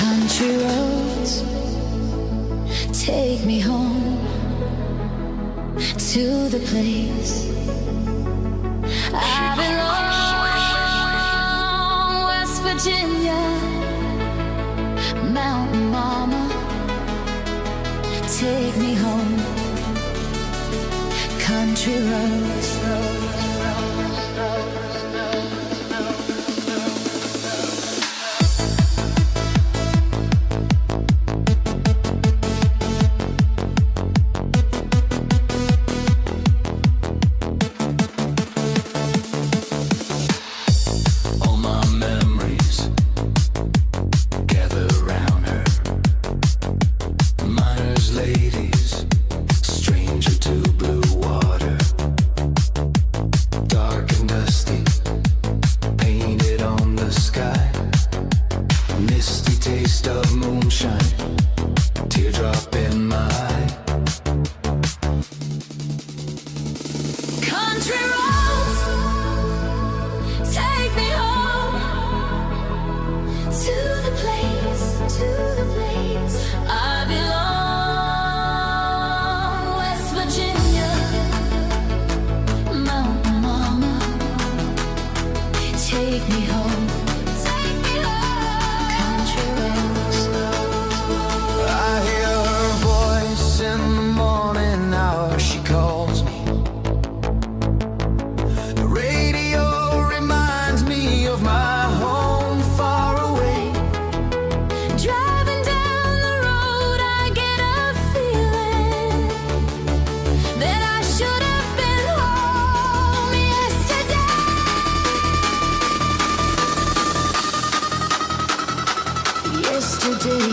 Country roads take me home to the place I belong. West Virginia, Mountain Mama, take me home. Country roads. Take me home, take me home, country roads. I hear her voice in the morning hour, she calls me. The radio reminds me of my home far away. Driving down the road, I get a feeling that I should have been home yesterday. Yesterday